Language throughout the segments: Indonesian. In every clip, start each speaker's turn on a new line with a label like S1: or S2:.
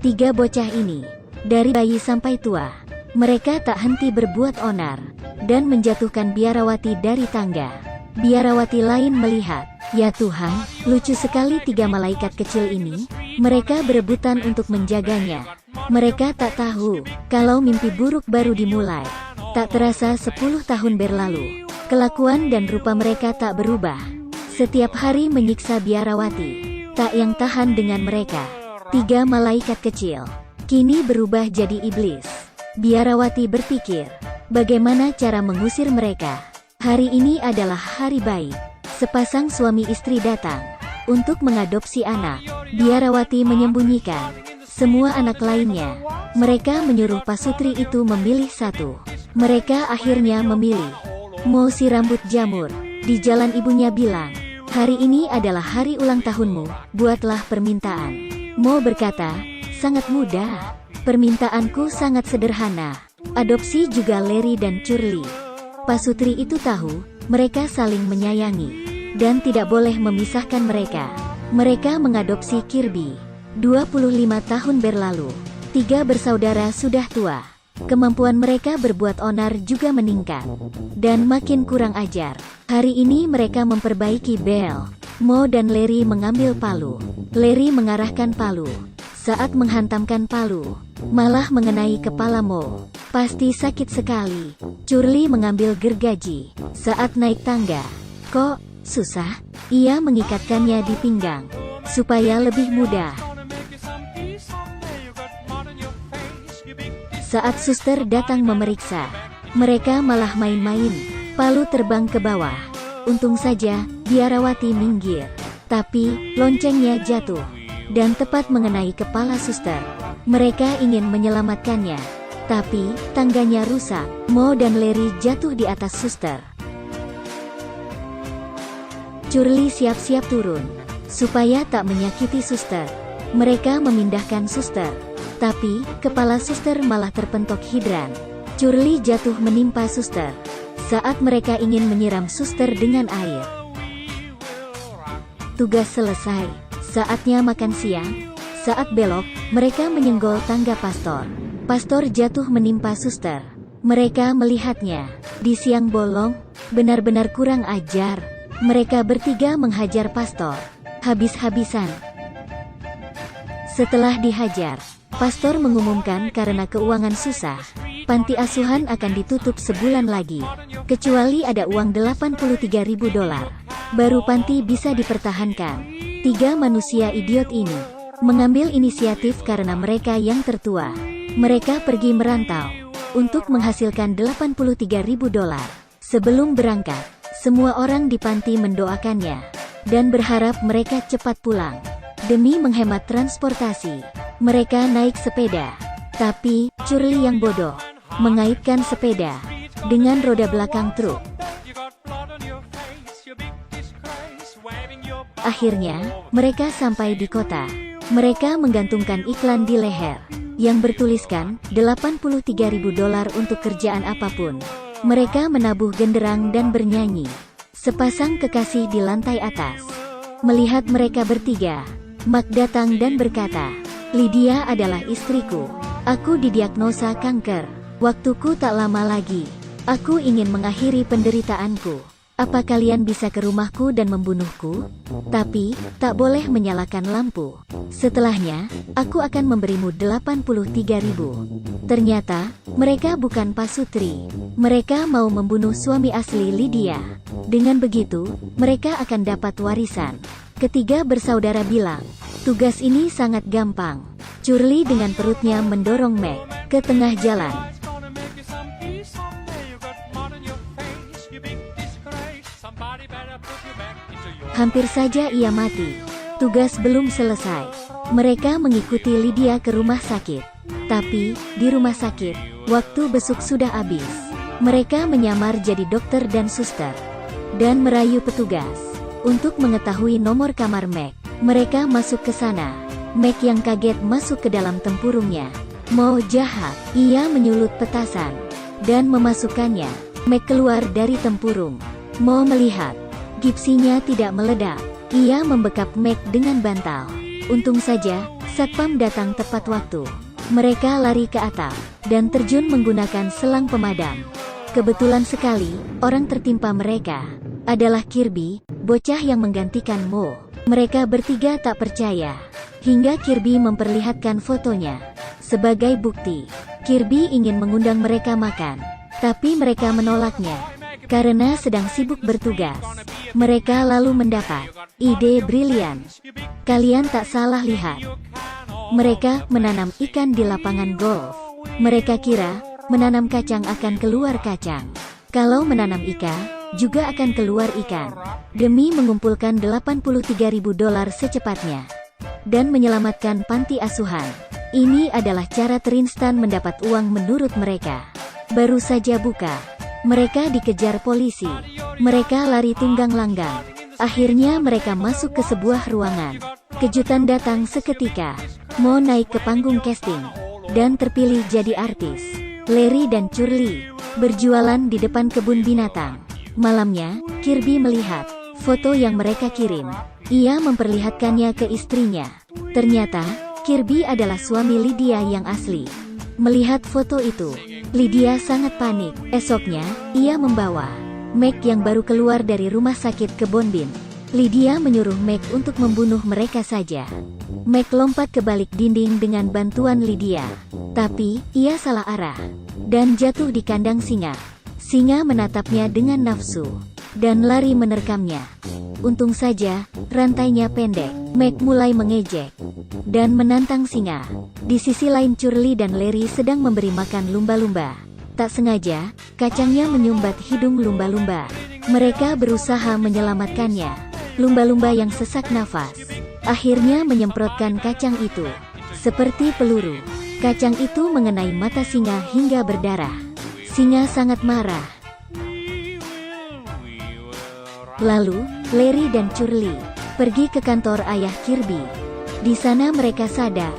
S1: Tiga bocah ini, dari bayi sampai tua, mereka tak henti berbuat onar dan menjatuhkan Biarawati dari tangga. Biarawati lain melihat, ya Tuhan, lucu sekali tiga malaikat kecil ini. Mereka berebutan untuk menjaganya. Mereka tak tahu kalau mimpi buruk baru dimulai. Tak terasa 10 tahun berlalu. Kelakuan dan rupa mereka tak berubah. Setiap hari menyiksa Biarawati. Tak yang tahan dengan mereka. Tiga malaikat kecil kini berubah jadi iblis. Biarawati berpikir, bagaimana cara mengusir mereka? Hari ini adalah hari baik. Sepasang suami istri datang untuk mengadopsi anak. Biarawati menyembunyikan semua anak lainnya. Mereka menyuruh pasutri itu memilih satu. Mereka akhirnya memilih Mo si rambut jamur. Di jalan ibunya bilang, hari ini adalah hari ulang tahunmu, buatlah permintaan. Mo berkata, sangat mudah. Permintaanku sangat sederhana. Adopsi juga Larry dan Curly. Pasutri itu tahu, mereka saling menyayangi. Dan tidak boleh memisahkan mereka. Mereka mengadopsi Kirby. 25 tahun berlalu. Tiga bersaudara sudah tua. Kemampuan mereka berbuat onar juga meningkat. Dan makin kurang ajar. Hari ini mereka memperbaiki Belle. Mo dan Larry mengambil palu. Larry mengarahkan palu. Saat menghantamkan palu, malah mengenai kepala Mo. Pasti sakit sekali. Curly mengambil gergaji. Saat naik tangga. Kok susah? Ia mengikatkannya di pinggang supaya lebih mudah. Saat suster datang memeriksa, mereka malah main-main. Palu terbang ke bawah. Untung saja Biarawati minggir. Tapi loncengnya jatuh dan tepat mengenai kepala suster. Mereka ingin menyelamatkannya, tapi tangganya rusak. Mo dan Larry jatuh di atas suster. Curly siap-siap turun supaya tak menyakiti suster. Mereka memindahkan suster, tapi kepala suster malah terpentok hidran. Curly jatuh menimpa suster. Saat mereka ingin menyiram suster dengan air. Tugas selesai. Saatnya makan siang. Saat belok, mereka menyenggol tangga pastor. Pastor jatuh menimpa suster. Mereka melihatnya. Di siang bolong, benar-benar kurang ajar. Mereka bertiga menghajar pastor habis-habisan. Setelah dihajar, pastor mengumumkan karena keuangan susah, panti asuhan akan ditutup sebulan lagi. Kecuali ada uang $83.000, baru panti bisa dipertahankan. Tiga manusia idiot ini mengambil inisiatif karena mereka yang tertua. Mereka pergi merantau untuk menghasilkan $83.000. Sebelum berangkat, semua orang di panti mendoakannya dan berharap mereka cepat pulang. Demi menghemat transportasi, mereka naik sepeda. Tapi Curly yang bodoh mengaitkan sepeda dengan roda belakang truk. Akhirnya, mereka sampai di kota. Mereka menggantungkan iklan di leher yang bertuliskan $83.000 untuk kerjaan apapun. Mereka menabuh genderang dan bernyanyi. Sepasang kekasih di lantai atas melihat mereka bertiga. Mark datang dan berkata, Lydia adalah istriku. Aku didiagnosa kanker. Waktuku tak lama lagi. Aku ingin mengakhiri penderitaanku. Apa kalian bisa ke rumahku dan membunuhku? Tapi, tak boleh menyalakan lampu. Setelahnya, aku akan memberimu $83.000. Ternyata, mereka bukan pasutri. Mereka mau membunuh suami asli Lydia. Dengan begitu, mereka akan dapat warisan. Ketiga bersaudara bilang, tugas ini sangat gampang. Curly dengan perutnya mendorong Meg ke tengah jalan. Hampir saja ia mati. Tugas belum selesai. Mereka mengikuti Lydia ke rumah sakit. Tapi, di rumah sakit, waktu besuk sudah habis. Mereka menyamar jadi dokter dan suster dan merayu petugas untuk mengetahui nomor kamar Meg. Mereka masuk ke sana. Meg yang kaget masuk ke dalam tempurungnya. Mo jahat. Ia menyulut petasan dan memasukkannya. Meg keluar dari tempurung. Mo melihat gipsinya tidak meledak. Ia membekap Meg dengan bantal. Untung saja, Satpam datang tepat waktu. Mereka lari ke atap dan terjun menggunakan selang pemadam. Kebetulan sekali, orang tertimpa mereka adalah Kirby, bocah yang menggantikan Mo. Mereka bertiga tak percaya, hingga Kirby memperlihatkan fotonya. Sebagai bukti, Kirby ingin mengundang mereka makan, tapi mereka menolaknya karena sedang sibuk bertugas. Mereka lalu mendapat ide brilian. Kalian tak salah lihat. Mereka menanam ikan di lapangan golf. Mereka kira menanam kacang akan keluar kacang. Kalau menanam ikan, juga akan keluar ikan. Demi mengumpulkan $83.000 secepatnya dan menyelamatkan panti asuhan. Ini adalah cara terinstan mendapat uang menurut mereka. Baru saja buka, mereka dikejar polisi. Mereka lari tunggang langgang. Akhirnya mereka masuk ke sebuah ruangan. Kejutan datang seketika. Mo naik ke panggung casting dan terpilih jadi artis. Larry dan Curly berjualan di depan kebun binatang. Malamnya, Kirby melihat foto yang mereka kirim. Ia memperlihatkannya ke istrinya. Ternyata, Kirby adalah suami Lydia yang asli. Melihat foto itu, Lydia sangat panik. Esoknya, ia membawa Meg yang baru keluar dari rumah sakit ke Bonbin. Lydia menyuruh Meg untuk membunuh mereka saja. Meg lompat ke balik dinding dengan bantuan Lydia. Tapi, ia salah arah dan jatuh di kandang singa. Singa menatapnya dengan nafsu dan lari menerkamnya. Untung saja, rantainya pendek. Meg mulai mengejek dan menantang singa. Di sisi lain Curly dan Larry sedang memberi makan lumba-lumba. Tak sengaja, kacangnya menyumbat hidung lumba-lumba. Mereka berusaha menyelamatkannya. Lumba-lumba yang sesak nafas akhirnya menyemprotkan kacang itu seperti peluru. Kacang itu mengenai mata singa hingga berdarah. Singa sangat marah. Lalu, Larry dan Curly pergi ke kantor ayah Kirby. Di sana mereka sadar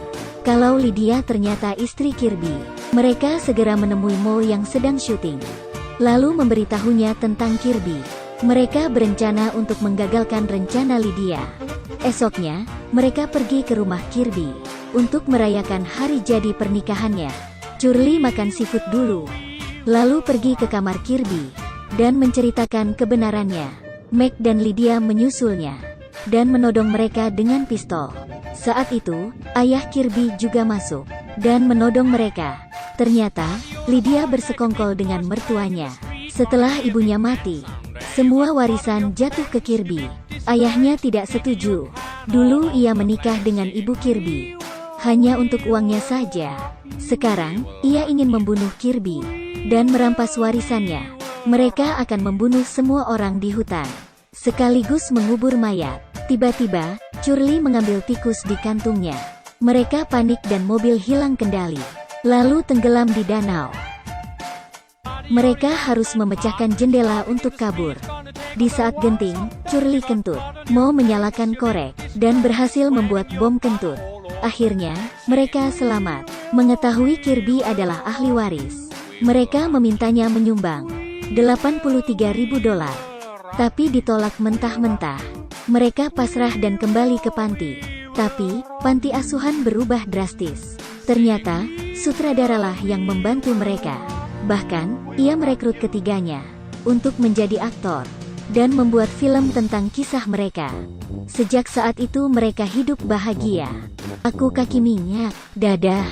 S1: kalau Lydia ternyata istri Kirby. Mereka segera menemui Mo yang sedang syuting, lalu memberitahunya tentang Kirby. Mereka berencana untuk menggagalkan rencana Lydia. Esoknya, mereka pergi ke rumah Kirby untuk merayakan hari jadi pernikahannya. Curly makan seafood dulu, lalu pergi ke kamar Kirby dan menceritakan kebenarannya. Meg dan Lydia menyusulnya dan menodong mereka dengan pistol. Saat itu, ayah Kirby juga masuk dan menodong mereka. Ternyata, Lydia bersekongkol dengan mertuanya. Setelah ibunya mati, semua warisan jatuh ke Kirby. Ayahnya tidak setuju. Dulu ia menikah dengan ibu Kirby hanya untuk uangnya saja. Sekarang, ia ingin membunuh Kirby dan merampas warisannya. Mereka akan membunuh semua orang di hutan, sekaligus mengubur mayat. Tiba-tiba, Curly mengambil tikus di kantungnya. Mereka panik dan mobil hilang kendali, lalu tenggelam di danau. Mereka harus memecahkan jendela untuk kabur. Di saat genting, Curly kentut. Mo menyalakan korek dan berhasil membuat bom kentut. Akhirnya, mereka selamat. Mengetahui Kirby adalah ahli waris, mereka memintanya menyumbang $83.000. Tapi ditolak mentah-mentah. Mereka pasrah dan kembali ke panti. Tapi, panti asuhan berubah drastis. Ternyata, sutradaralah yang membantu mereka. Bahkan, ia merekrut ketiganya untuk menjadi aktor dan membuat film tentang kisah mereka. Sejak saat itu mereka hidup bahagia. Aku kaki minyak, dadah.